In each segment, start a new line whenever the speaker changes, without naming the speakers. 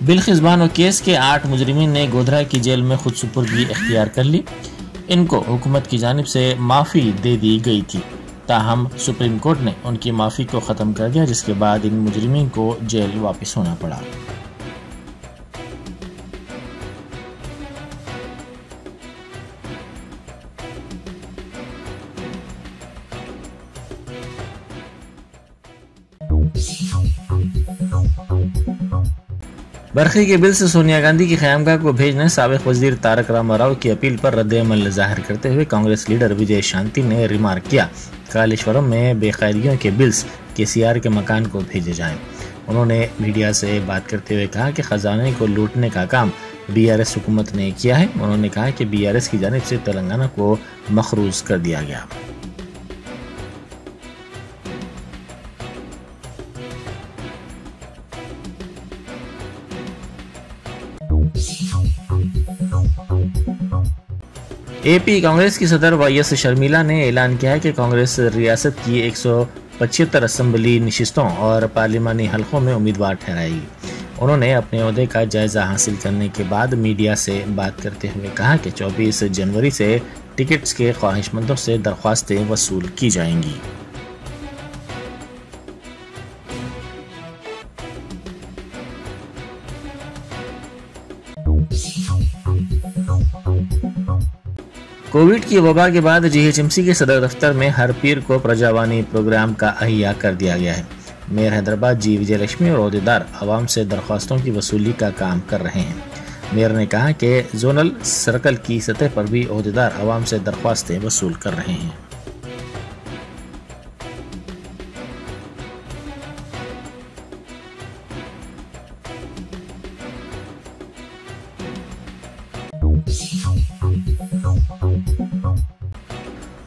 Bilkis Bano case के 8 मुजरिमीन ने गोधरा की जेल में खुद सुपुर्दगी इख्तियार कर ली। इनको हुकूमत की जानिब से माफ़ी दे दी गई थी, ताहम सुप्रीम कोर्ट ने उनकी माफ़ी को ख़त्म कर दिया, जिसके बाद इन मुजरिमीन को जेल वापस होना पड़ा। बरखी के बिल से सोनिया गांधी की क़यामगाह को भेजने साबिक़ वज़ीर तारक रामाराव की अपील पर रद्द-ए-अमल ज़ाहिर करते हुए कांग्रेस लीडर विजय शांति ने रिमार्क किया, कालेश्वरम में बेक़ैदियों के बिल्स केसीआर के मकान को भेजे जाएं। उन्होंने मीडिया से बात करते हुए कहा कि ख़जाने को लूटने का काम बीआरएस हुकूमत ने किया है। उन्होंने कहा कि बीआरएस की जानिब से तेलंगाना को मखरूज कर दिया गया। एपी कांग्रेस की सदर वाईएस शर्मिला ने ऐलान किया है कि कांग्रेस रियासत की 175 असेंबली नशिस्तों और पार्लिमानी हलकों में उम्मीदवार ठहराएगी। उन्होंने अपने ओहदे का जायजा हासिल करने के बाद मीडिया से बात करते हुए कहा कि 24 जनवरी से टिकट्स के ख्वाहिशमंदों से दरख्वास्तें वसूल की जाएंगी। कोविड की वबा के बाद जीएचएमसी के सदर दफ्तर में हर पीर को प्रजावानी प्रोग्राम का अहिया कर दिया गया है। मेयर हैदराबाद जी विजयलक्ष्मी और ओहदेदार आवाम से दरख्वास्तों की वसूली का काम कर रहे हैं। मेयर ने कहा कि जोनल सर्कल की सतह पर भी ओहदेदार आवाम से दरख्वास्तें वसूल कर रहे हैं।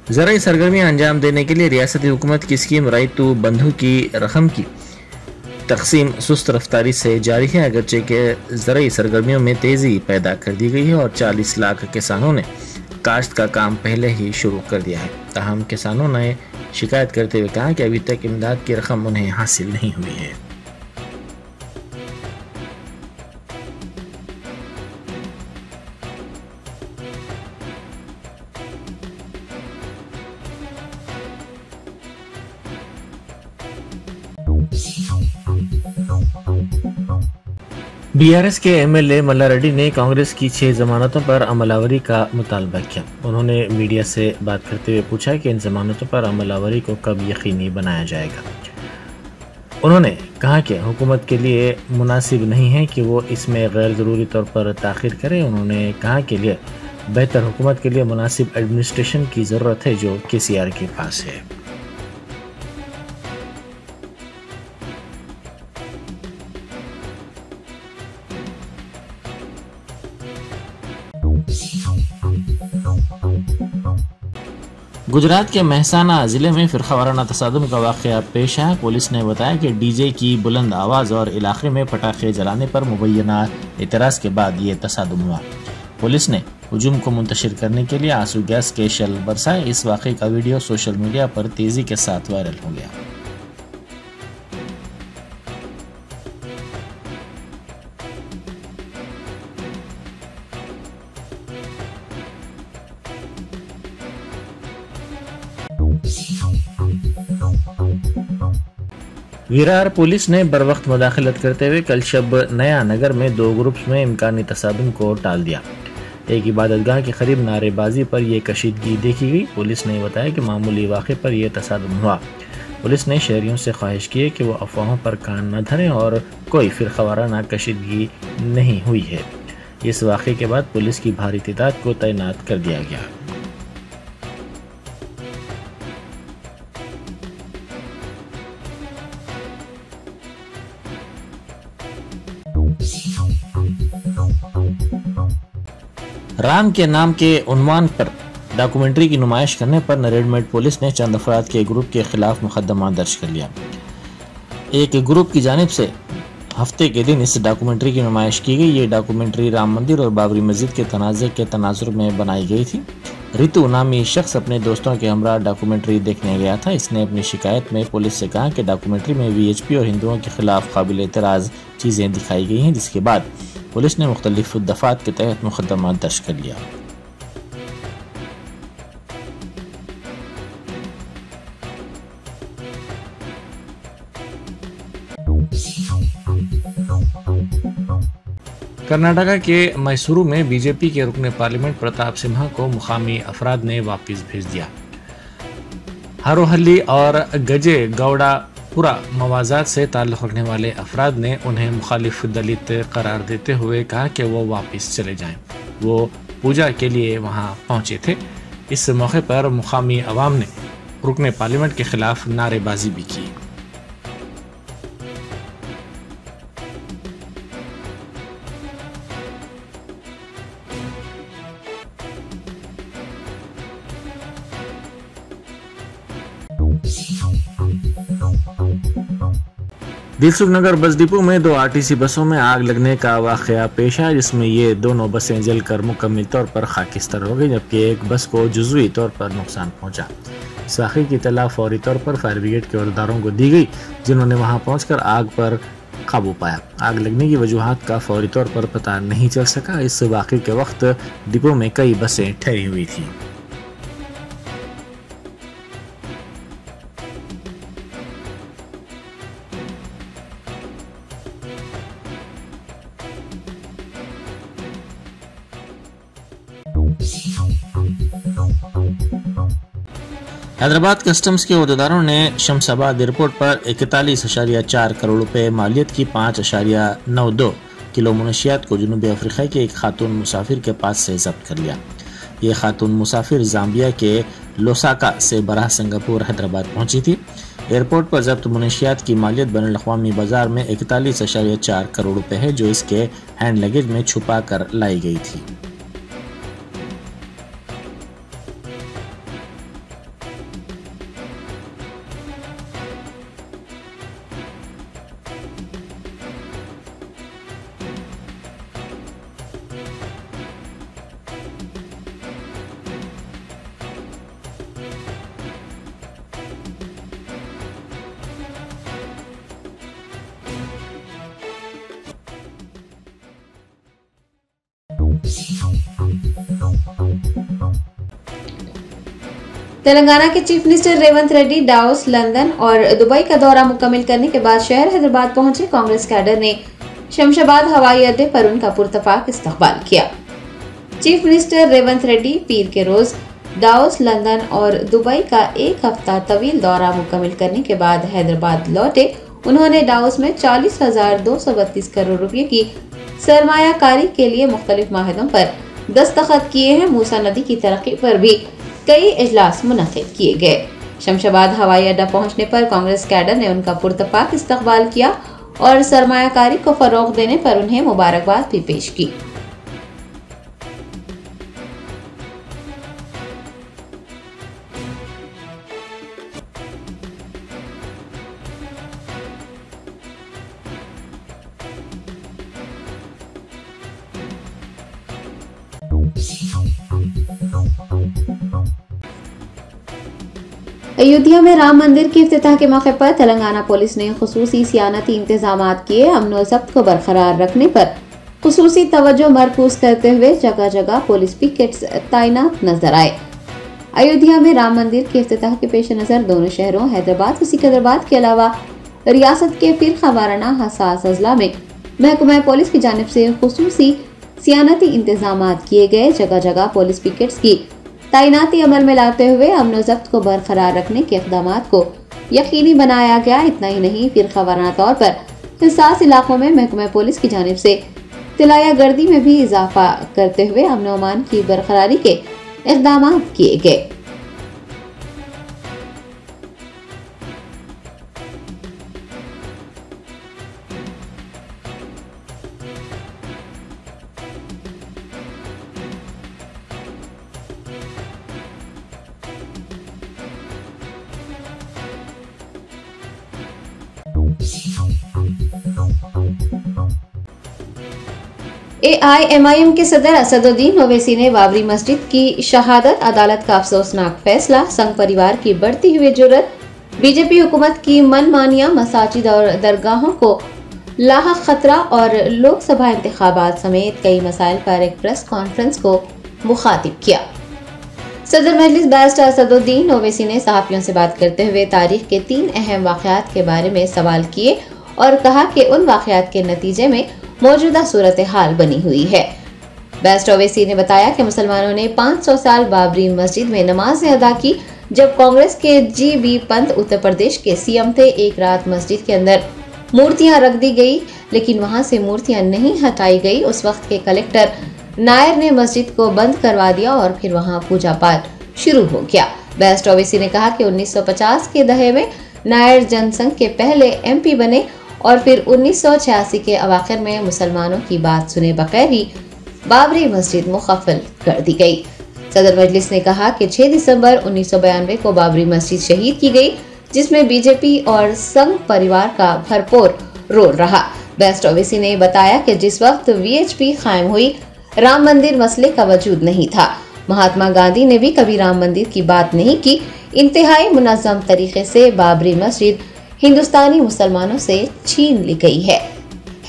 ज़राई सरगर्मियाँ अंजाम देने के लिए रियासती हुकूमत की स्कीम राइतू बंधु की रकम की तकसीम सुस्त रफ्तारी से जारी है। अगरचे के ज़राई सरगर्मियों में तेज़ी पैदा कर दी गई है और 40 लाख किसानों ने काश्त का काम पहले ही शुरू कर दिया है। ताहम किसानों ने शिकायत करते हुए कहा कि अभी तक इमदाद की रकम उन्हें हासिल नहीं हुई है। बीआरएस के एमएलए मल्ला रेड्डी ने कांग्रेस की 6 जमानतों पर अमलावरी का मुतालबा किया। उन्होंने मीडिया से बात करते हुए पूछा कि इन जमानतों पर अमलावरी को कब यकीनी बनाया जाएगा। उन्होंने कहा कि हुकूमत के लिए मुनासिब नहीं है कि वो इसमें गैर ज़रूरी तौर पर ताख़ीर करे। उन्होंने कहा कि लिए बेहतर हुकूमत के लिए मुनासिब एडमिनिस्ट्रेशन की ज़रूरत है जो केसीआर के पास है। गुजरात के महसाना जिले में फिरकावाराना तसादुम का वाक़या पेश आया। पुलिस ने बताया कि डीजे की बुलंद आवाज़ और इलाके में पटाखे जलाने पर मुबैना एतराज़ के बाद ये तसादुम हुआ। पुलिस ने हुजूम को मुंतशिर करने के लिए आंसू गैस के शेल बरसाए। इस वाक़े का वीडियो सोशल मीडिया पर तेज़ी के साथ वायरल हो गया। विरार पुलिस ने बरवक्त मुदाखलत करते हुए कल शब नया नगर में 2 ग्रुप्स में इम्कानी तसादुम को टाल दिया। एक इबादतगाह के करीब नारेबाजी पर यह कशीदगी देखी गई। पुलिस ने बताया कि मामूली वाक़े पर यह तसादुम हुआ। पुलिस ने शहरियों से ख्वाहिश की है कि वो अफवाहों पर कान न धरें और कोई फिरकावाराना कशीदगी नहीं हुई है। इस वाक़े के बाद पुलिस की भारी तादाद को तैनात कर दिया गया। राम के नाम के उन्वान पर डॉक्यूमेंट्री की नुमाइश करने पर नरेडमेट पुलिस ने चंद अफराद के ग्रुप के खिलाफ मुकदमा दर्ज कर लिया। एक ग्रुप की जानिब से हफ्ते के दिन इस डॉक्यूमेंट्री की नुमाइश की गई। ये डॉक्यूमेंट्री राम मंदिर और बाबरी मस्जिद के तनाज़े के तनाजुर में बनाई गई थी। रितु नामी शख्स अपने दोस्तों के हमरा डॉक्यूमेंट्री देखने गया था। इसने अपनी शिकायत में पुलिस से कहा कि डॉक्यूमेंट्री में वीएचपी और हिंदुओं के खिलाफ काबिल एतराज़ चीज़ें दिखाई गई हैं, जिसके बाद पुलिस ने मुख्तलिफ दफ़ात के तहत मुकदमा दर्ज कर लिया। कर्नाटका के मैसूरू में बीजेपी के रुकने पार्लियामेंट प्रताप सिम्हा को मुकामी अफराद ने वापस भेज दिया। हारोहल्ली और गजे गौड़ापुरा मवाजात से ताल्लुक़ रखने वाले अफराद ने उन्हें मुखालिफ दलित करार देते हुए कहा कि वो वापस चले जाएं। वो पूजा के लिए वहां पहुंचे थे। इस मौके पर मुकामी अवाम ने रुकने पार्लियामेंट के खिलाफ नारेबाजी भी की। दिलसुख नगर बस डिपो में 2 आरटीसी बसों में आग लगने का वाकया पेश आया, जिसमें ये दोनों बसें जलकर मुकम्मल तौर पर खाकिस्तर हो गई, जबकि एक बस को जुज़वी तौर पर नुकसान पहुंचा। इस वाक़े की इत्तला फौरी तौर पर फायर ब्रिगेड के अहदेदारों को दी गई, जिन्होंने वहां पहुंचकर आग पर काबू पाया। आग लगने की वजूहात का फौरी तौर पर पता नहीं चल सका। इस वाक़े के वक्त डिपो में कई बसें ठहरी हुई थी। हैदराबाद कस्टम्स के अहदेदारों ने शमशाबाद एयरपोर्ट पर 41.4 करोड़ रुपए मालियत की 5.92 किलो मुनशियात को जनूबी अफ्रीका के एक खातून मुसाफिर के पास से जब्त कर लिया। ये खातून मुसाफिर जाम्बिया के लोसाका से बराह सिंगापुर हैदराबाद पहुंची थी। एयरपोर्ट पर जब्त मुनशियात की मालियत बैनुल अक़वामी बाजार में 41.4 करोड़ रुपए है, जो इसके हैंड लगेज में छुपा कर लाई गई थी।
तेलंगाना के chief minister Revanth Reddy Davos, London और दुबई का दौरा मुकम्मल करने के बाद शहर हैदराबाद पहुंचे। कांग्रेस कैडर ने शमशाबाद हवाई अड्डे पर उनका पुरतफाक इस्तकबाल किया। चीफ मिनिस्टर रेवंत रेड्डी पीर के रोज डावोस, लंदन और दुबई का एक हफ्ता तवील दौरा मुकम्मल करने के बाद हैदराबाद लौटे। उन्होंने डावोस में 40,232 करोड़ रुपए की सरमायाकारी के लिए मुख्तलिफ माहिदों पर दस्तखत किए हैं। मूसा नदी की तरक्की पर भी कई इजलास मुनक़िद किए गए। शमशाबाद हवाई अड्डा पहुंचने पर कांग्रेस कैडर ने उनका पुरतफाक इस्तकबाल किया और सरमायाकारी को फरोग देने पर उन्हें मुबारकबाद भी पेश की। अयोध्या में राम मंदिर के इफ्तिताह के मौके पर तेलंगाना पुलिस ने खुसूसी सियानती इंतजाम किए। अमन व ज़ब्त को बरकरार रखने पर खुसूसी तवज्जो मरकूज करते हुए जगह जगह पुलिस पिकेट्स तैनात नजर आए। अयोध्या में राम मंदिर के इफ्तिताह के पेश नजर दोनों शहरों हैदराबाद व सिकंदराबाद के अलावा रियासत के फिरका वाराना हसास अजला में महकमा पुलिस की जानिब से खुसूसी सियानती इंतजाम किए गए। जगह जगह पुलिस पिकेट्स की तैनाती अमल में लाते हुए अमन व ज़ब्त को बरकरार रखने के इक़दाम को यकीनी बनाया गया। इतना ही नहीं, फिरका वाराना तौर पर हिसास इलाकों में महकमा पुलिस की जानिब से तिलाया गर्दी में भी इजाफा करते हुए अमन व अमान की बरकरारी के इक़दाम किए गए। AIMIM के सदर असदुद्दीन ओवैसी ने बाबरी मस्जिद की शहादत, अदालत का अफसोसनाक फैसला, संघ परिवार की बढ़ती हुई जुर्रत, बीजेपी हुकूमत की मनमानियां, मसाजिद और दरगाहों को लाहक खतरा और लोकसभा इंतखाबात समेत कई मसाइल पर एक प्रेस कॉन्फ्रेंस को मुखातिब किया। सदर मजलिस बैरिस्टर असदुद्दीन ओवैसी ने सहाफियों से बात करते हुए तारीख के 3 अहम वाक़यात के बारे में सवाल किए और कहा कि उन वाक़यात के नतीजे में मौजूदा सूरत हाल बनी हुई है। बैरिस्टर ओवैसी ने बताया कि मुसलमानों ने 500 साल बाबरी मस्जिद में नमाजें अदा की। जब कांग्रेस के GB पंत उत्तर प्रदेश के CM थे, एक रात मस्जिद के अंदर मूर्तियां रख दी गई, लेकिन वहां से मूर्तियां नहीं हटाई गई। उस वक्त के कलेक्टर नायर ने मस्जिद को बंद करवा दिया और फिर वहां पूजा पाठ शुरू हो गया। बैरिस्टर ओवैसी ने कहा कि 1950 के दशक में नायर जनसंघ के पहले MP बने और फिर 1986 के अवाखिर में मुसलमानों की बात सुने बगैर ही बाबरी मस्जिद मुखफ़्फ़ल कर दी गई। सदर मजलिस ने कहा कि 6 दिसंबर 1992 को बाबरी मस्जिद शहीद की गई, जिसमें बीजेपी और संघ परिवार का भरपूर रोल रहा। बैरिस्टर ओवैसी ने बताया कि जिस वक्त VHP कायम हुई, राम मंदिर मसले का वजूद नहीं था। महात्मा गांधी ने भी कभी राम मंदिर की बात नहीं की। इंतहाई मुनज़्ज़म तरीके से बाबरी मस्जिद हिंदुस्तानी मुसलमानों से छीन ली गई है।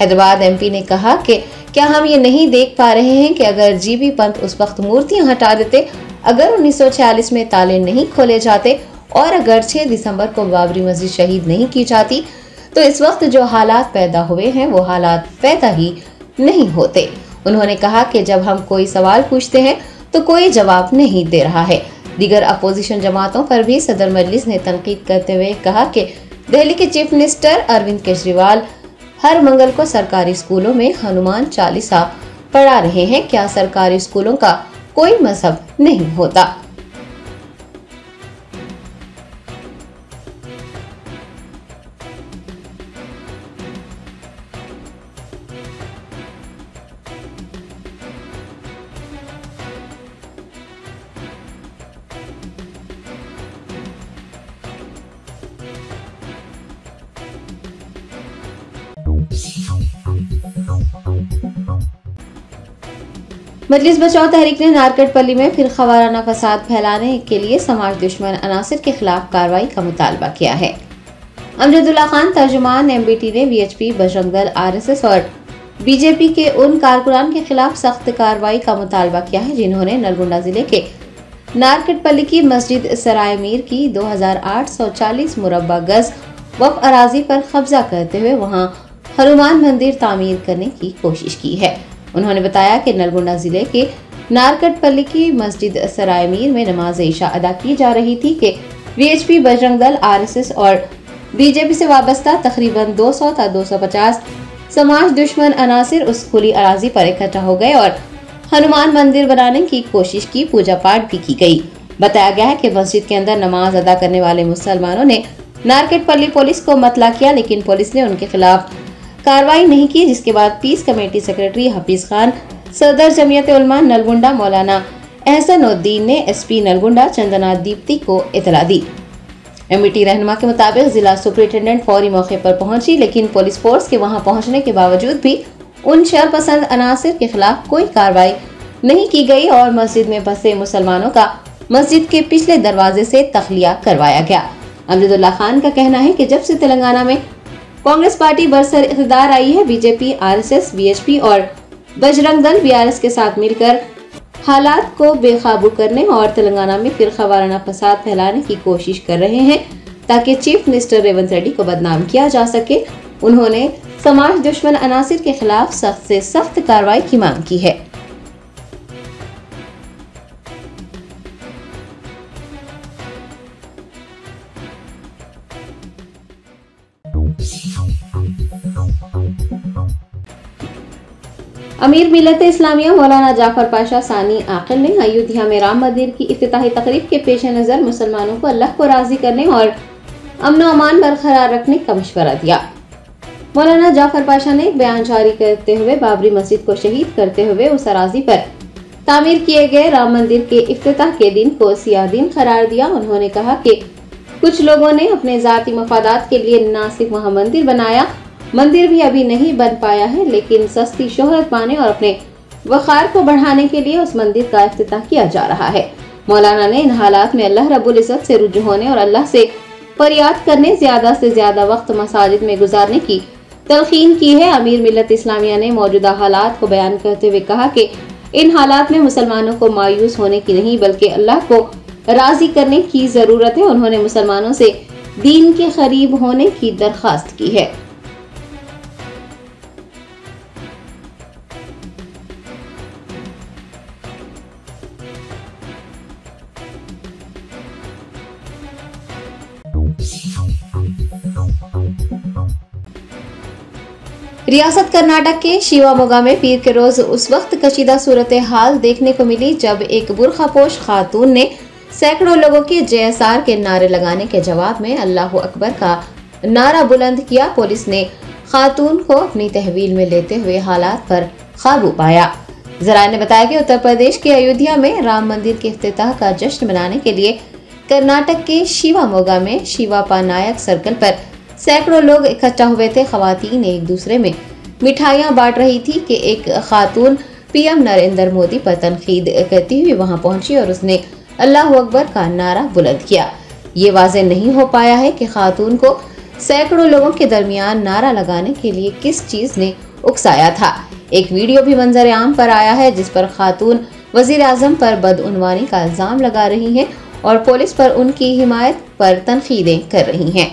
हैदराबाद MP ने कहा कि क्या हम ये नहीं देख पा रहे हैं कि अगर GB पंत उस वक्त मूर्तियां हटा देते, अगर 1946 में ताले नहीं खोले जाते और अगर 6 दिसंबर को बाबरी मस्जिद शहीद नहीं की जाती, तो इस वक्त जो हालात पैदा हुए हैं वो हालात पैदा ही नहीं होते। उन्होंने कहा कि जब हम कोई सवाल पूछते हैं तो कोई जवाब नहीं दे रहा है। दीगर अपोजिशन जमातों पर भी सदर मजलिस ने तनकीद करते हुए कहा कि दिल्ली के चीफ मिनिस्टर अरविंद केजरीवाल हर मंगल को सरकारी स्कूलों में हनुमान चालीसा पढ़ा रहे हैं। क्या सरकारी स्कूलों का कोई मजहब नहीं होता? मजलिस बचाओ तहरीक ने नारकटपल्ली में फिर खवाराना फसाद फैलाने के लिए समाज दुश्मन अनासिर के खिलाफ कार्रवाई का मुतालबा किया है। अमजदुल्ला खान तर्जुमान MBT ने VHP, बजरंग दल, RSS और BJP के उन कारकुनान के खिलाफ सख्त कार्रवाई का मुतालबा किया है जिन्होंने नलगुंडा जिले के नारकटपल्ली की मस्जिद सराय मीर की 2840 मुरब्बा गज वक्फ अराजी पर कब्जा करते हुए वहां हनुमान मंदिर तामीर करने की कोशिश की है। उन्होंने बताया कि नलगुंडा जिले के नारकटपल्ली की मस्जिद सराय मीर में नमाज ईशा अदा की जा रही थी कि VHP, बजरंग दल, RSS और BJP से वाबस्ता तकरीबन 200 था 250 समाज दुश्मन अनासिर उस खुली अराजी पर इकट्ठा हो गए और हनुमान मंदिर बनाने की कोशिश की। पूजा पाठ भी की गई। बताया गया है कि मस्जिद के अंदर नमाज अदा करने वाले मुसलमानों ने नारकटपल्ली पुलिस को मतला किया, लेकिन पुलिस ने उनके खिलाफ कार्रवाई नहीं की, जिसके बाद peace committee secretary Hafeez Khan, सदर जमीयत उलमा नलगुंडा मौलाना एहसनुद्दीन ने SP नलगुंडा चंदना दीप्ति को इतला दी। MBT रहनुमा के मुताबिक जिला सुपरिटेंडेंट फौरी मौके पर पहुंची, लेकिन पुलिस फोर्स के वहां पहुंचने के बावजूद भी उन शरपसंद अनासिर के खिलाफ कोई कार्रवाई नहीं की गई और मस्जिद में फंसे मुसलमानों का मस्जिद के पिछले दरवाजे से तखलिया करवाया गया। अमजदुल्ला खान का कहना है कि जब से तेलंगाना में कांग्रेस पार्टी बरसर इख्तियार आई है, BJP, RSS, VHP और बजरंग दल BRS के साथ मिलकर हालात को बेकाबू करने और तेलंगाना में फिर खवाराना फसाद फैलाने की कोशिश कर रहे हैं ताकि चीफ मिनिस्टर रेवंत रेड्डी को बदनाम किया जा सके। उन्होंने समाज दुश्मन अनासिर के खिलाफ सख्त से सख्त कार्रवाई की मांग की है। अमीर मिल्लत इस्लामिया मौलाना जाफर पाशा सानी आकिल ने अयोध्या में राम मंदिर की इफ्तिताही तकरीब के पेश नज़र मुसलमानों को अल्लाह को राजी करने और अमन व अमान बरकरार रखने का मशवरा दिया। मौलाना जाफर पाशा ने एक बयान जारी करते हुए बाबरी मस्जिद को शहीद करते हुए उस अराजी पर तामीर किए गए राम मंदिर के इफ्तिताह के दिन को सियाह दिन करार दिया। उन्होंने कहा कि कुछ लोगों ने अपने जाती मफादात के लिए न सिर्फ वहाँ मंदिर बनाया मंदिर भी अभी नहीं बन पाया है, लेकिन सस्ती शोहरत पाने और अपने वक़ार को बढ़ाने के लिए उस मंदिर का इफ्तिताह किया जा रहा है। मौलाना ने इन हालात में अल्लाह रब्बुल इज़्ज़त से रुजू होने और अल्लाह से फरियाद करने, ज्यादा से ज्यादा वक्त मसाजिद में गुजारने की तलकीन की है। अमीर मिल्लत इस्लामिया ने मौजूदा हालात को बयान करते हुए कहा कि इन हालात में मुसलमानों को मायूस होने की नहीं बल्कि अल्लाह को राजी करने की जरूरत है। उन्होंने मुसलमानों से दीन के करीब होने की दरखास्त की है। रियासत कर्नाटक के शिवामोगा में पीर के रोज उस वक्त कशीदा सूरत हाल देखने को मिली जब एक बुर्खापोश खातून ने सैकड़ों लोगों के JSR के नारे लगाने के जवाब में अल्लाह अकबर का नारा बुलंद किया। पुलिस ने खातून को अपनी तहवील में लेते हुए हालात पर काबू पाया। जराये ने बताया कि उत्तर प्रदेश के अयोध्या में राम मंदिर के इफ्तिताह का जश्न मनाने के लिए कर्नाटक के शिवामोगा में शिवापा नायक सर्कल पर सैकड़ों लोग इकट्ठा हुए थे। खवातीन एक दूसरे में मिठाइयां बांट रही थी कि एक खातून PM नरेंद्र मोदी पर तनकीद करती हुई वहां पहुंची और उसने अल्लाह अकबर का नारा बुलंद किया। ये वाज़ेह नहीं हो पाया है कि खातून को सैकड़ों लोगों के दरमियान नारा लगाने के लिए किस चीज ने उकसाया था। एक वीडियो भी मंजर आम पर आया है जिस पर खातून वजीर आजम पर बदउनवानी का इल्जाम लगा रही हैं और पुलिस पर उनकी हिमायत पर तनकीदें कर रही हैं।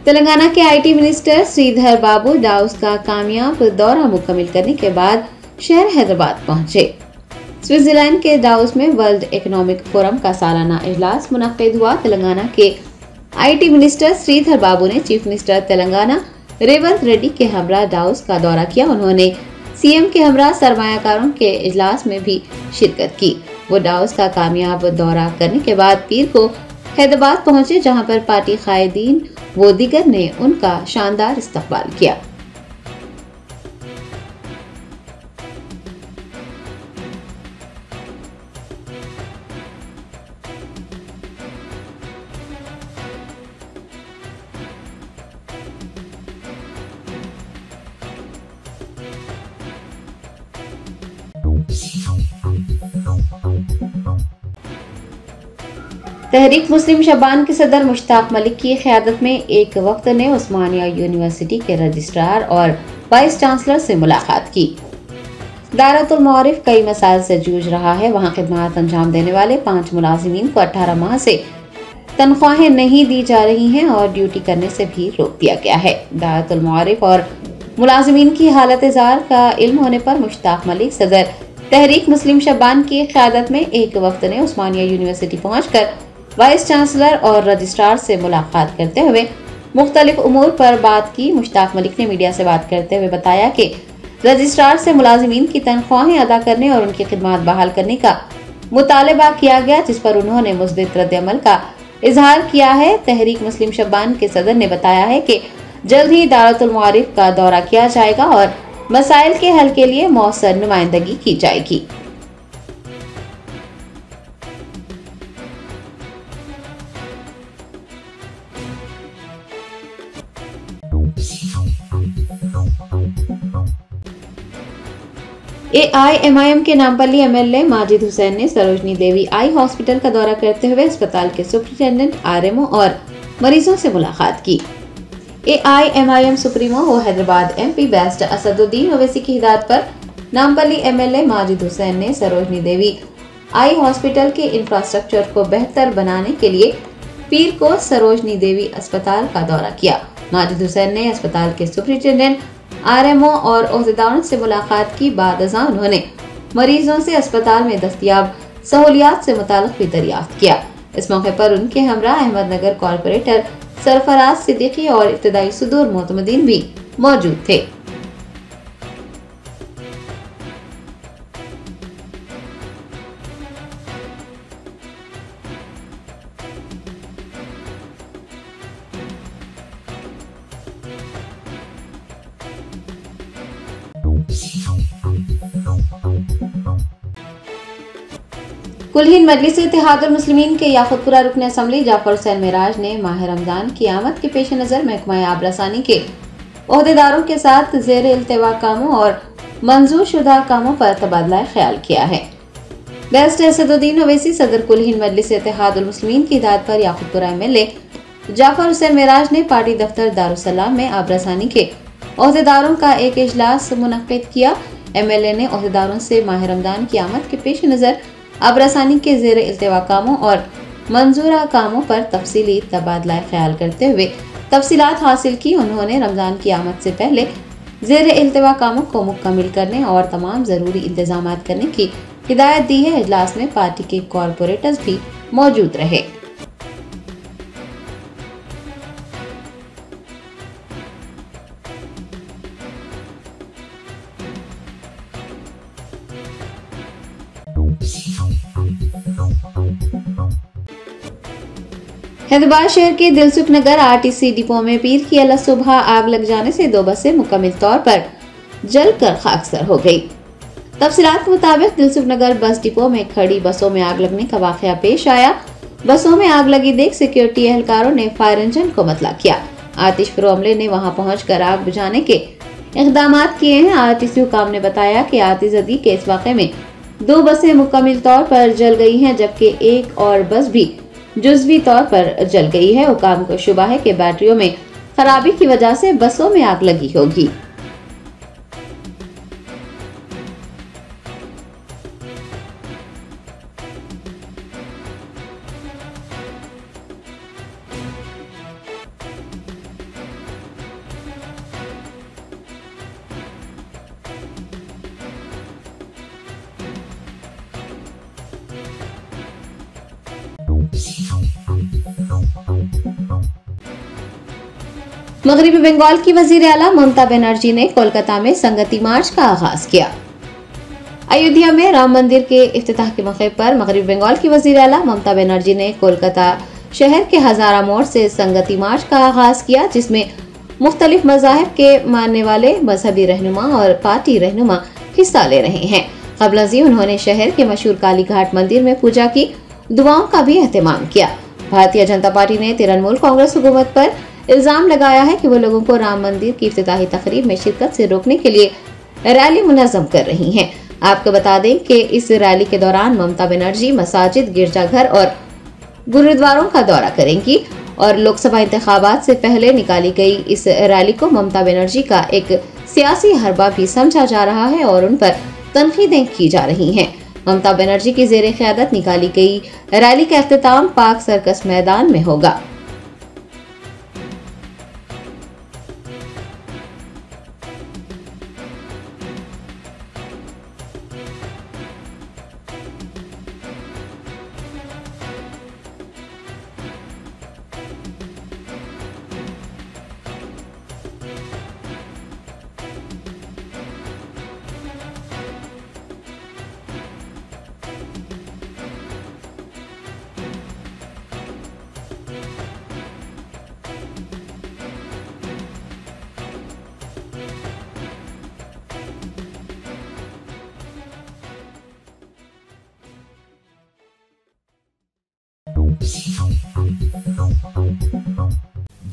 तेलंगाना के IT मिनिस्टर श्रीधर बाबू डाउस का कामयाब दौरा मुकम्मल करने के बाद शहर हैदराबाद पहुंचे। स्विट्जरलैंड के डाउस में वर्ल्ड इकोनॉमिक फोरम का सालाना इजलास मुनक्किद हुआ। तेलंगाना के IT मिनिस्टर श्रीधर बाबू ने चीफ मिनिस्टर तेलंगाना रेवंत रेड्डी के हमरा डाउस का दौरा किया। उन्होंने CM के हमरा सरमायाकारों के इजलास में भी शिरकत की। वो डाउस का कामयाब दौरा करने के बाद पीर को हैदराबाद पहुंचे, जहां पर पार्टी कायदीन वो दिगर ने उनका शानदार इस्तकबाल किया। तहरीक मुस्लिम शबान के सदर मुश्ताक मलिक की क़यादत में एक वक्त ने उस्मानिया यूनिवर्सिटी के रजिस्ट्रार और वाइस चांसलर से मुलाकात की। दारतुल मारिफ कई मसाइल से जूझ रहा है। वहाँ खिदमत अंजाम देने वाले 5 मुलाजिमीन को 18 माह से तनख्वाहें नहीं दी जा रही हैं और ड्यूटी करने से भी रोक दिया गया है। दारतुल मारिफ और मुलाजिमीन की हालत जार का इल्म होने पर मुश्ताक मलिक सदर तहरीक मुस्लिम शबान की क़यादत में एक वक्त ने उस्मानिया यूनिवर्सिटी पहुंचकर वाइस चांसलर और रजिस्ट्रार से मुलाकात करते हुए मुख्तलिफ उमूर पर बात की। मुश्ताक मलिक ने मीडिया से बात करते हुए बताया कि रजिस्ट्रार से मुलाजिमीन की तनख्वाहें अदा करने और उनकी खिदमत बहाल करने का मुतालबा किया गया, जिस पर उन्होंने मुस्बित रद्द-ए-अमल का इजहार किया है। तहरीक मुस्लिम शबान के सदर ने बताया है कि जल्द ही दारतुल मारिफ का दौरा किया जाएगा और मसाइल के हल के लिए मौसर नुमाइंदगी की जाएगी। AIMIM के नामपल्ली MLA माजिद हुसैन ने सरोजनी देवी आई हॉस्पिटल का दौरा करते हुए अस्पताल के सुपरिटेंडेंट RMO और मरीजों से मुलाकात की। AIMIM सुप्रीमो व हैदराबाद MP बेस्ट असदुद्दीन ओवैसी की हिदायत पर नामपल्ली MLA माजिद हुसैन ने सरोजनी देवी आई हॉस्पिटल के इंफ्रास्ट्रक्चर को बेहतर बनाने के लिए पीर को सरोजनी देवी अस्पताल का दौरा किया। माजिद हुसैन ने अस्पताल के सुपरिटेंडेंट RMO और ओहदेदारों से मुलाकात की। बाद अज़ां उन्होंने मरीजों से अस्पताल में दस्तयाब सहूलियात से मुताल्लिक़ भी दरियाफ्त किया। इस मौके पर उनके हमरा अहमदनगर कॉर्पोरेटर सरफराज सिद्दीकी और इब्तदाई सुदूर मोतमदीन भी मौजूद थे। कुलहीन मजलिस इत्तेहादुल मुस्लिमीन के याकुतपुरा रुकन असम्बली जाफर हुसैन मेराज ने माह रमजान की आमद के पेश नज़र महकमा आबरसानी के ओहदेदारों के साथ ज़ेर इल्तिवा कामों और मंजूर शुदा कामों पर तबादला ख्याल किया है। बैरिस्टर असदुद्दीन ओवैसी सदर कुलहीन मजलिस इत्तेहादुल मुस्लिमीन की हिदायत पर याकुतपुरा MLA जाफर हुसैन मेराज ने पार्टी दफ्तर दारुसलाम में आबरसानी के ओहदेदारों का एक इजलास मुनक्किद किया। MLA ने ओहदेदारों से माह रमजान की आमद के पेश नज़र आबरसानी के ज़ेर इल्तिवा कामों और मंजूरा कामों पर तफसीली तबादला ख्याल करते हुए तफसीलात हासिल की। उन्होंने रमजान की आमद से पहले ज़ेर इल्तिवा कामों को मुकम्मिल करने और तमाम ज़रूरी इंतजाम करने की हिदायत दी है। इजलास में पार्टी के कॉरपोरेटर्स भी मौजूद रहे। हैदराबाद शहर के दिलसुख नगर RTC डिपो में पीर की अलग सुबह आग लग जाने से 2 बसें मुकम्मल तौर पर जलकर खाकसर हो गई। तफसीलात के मुताबिक दिलसुख नगर बस डिपो में खड़ी बसों में आग लगने का वाकया पेश आया। बसों में आग लगी देख सिक्योरिटी एहलकारों ने फायर इंजन को मतला किया। आतिशफरो अमले ने वहां पहुंचकर आग बुझाने के इक़दाम किए हैं। RTC हुकाम ने बताया कि आतिशज़दी के इस वाक़े में 2 बसें मुकम्मल तौर पर जल गई हैं, जबकि एक और बस भी जुज़वी तौर पर जल गई है। हुकाम को शुबा है कि बैटरियों में खराबी की वजह से बसों में आग लगी होगी। मगरबी बंगाल की वजीर आला ममता बनर्जी ने कोलकाता में संगति मार्च का आगाज किया। अयोध्या में राम मंदिर के इफ्तिताह के मौके पर मगरबी बंगाल की वजीर आला ममता बनर्जी ने कोलकाता शहर के हजारा मोड़ से संगति मार्च का आगाज किया, जिसमें मुख्तलिफ मज़ाहिब के मानने वाले मजहबी रहनुमा और पार्टी रहनुमा हिस्सा ले रहे हैं। क़ब्ल उन्होंने शहर के मशहूर काली घाट मंदिर में पूजा की, दुआओं का भी एहतमाम किया। भारतीय जनता पार्टी ने तृणमूल कांग्रेस हुकूमत पर इल्जाम लगाया है कि वो लोगों को राम मंदिर की इफ्तिताही तकरीब में शिरकत से रोकने के लिए रैली मुनज़्ज़म कर रही हैं। आपको बता दें कि इस रैली के दौरान ममता बनर्जी मसाजिद, गिरजाघर और गुरुद्वारों का दौरा करेंगी और लोकसभा इंतखाबात से पहले निकाली गई इस रैली को ममता बनर्जी का एक सियासी हरबा भी समझा जा रहा है और उन पर तनकीदें की जा रही हैं। ममता बनर्जी की ज़ेरे क़यादत निकाली गई रैली का इख्तिताम पाक सर्कस मैदान में होगा।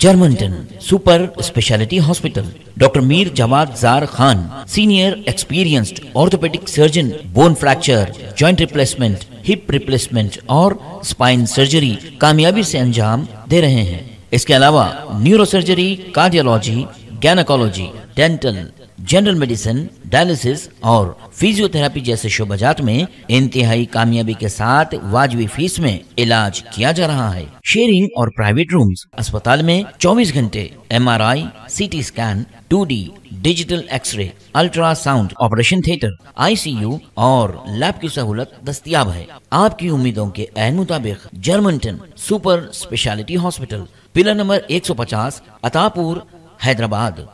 जर्मनटन super speciality hospital, doctor Mir Jawad Jar Khan, senior experienced orthopaedic surgeon, bone fracture, joint replacement, hip replacement और स्पाइन सर्जरी कामयाबी से अंजाम दे रहे हैं। इसके अलावा neuro surgery, cardiology, gynaecology, dental, general medicine, dialysis और फिजियोथेरेपी जैसे शोबाजात में इंतहाई कामयाबी के साथ वाजिबी फीस में इलाज किया जा रहा है। शेयरिंग और प्राइवेट रूम्स, अस्पताल में 24 घंटे MRI, CT scan, 2D digital x-ray, ultrasound, operation theatre, ICU और लैब की सहूलत दस्तयाब है। आपकी उम्मीदों के ऐन मुताबिक Germanten super speciality hospital, pillar number 150, Attapur, Hyderabad.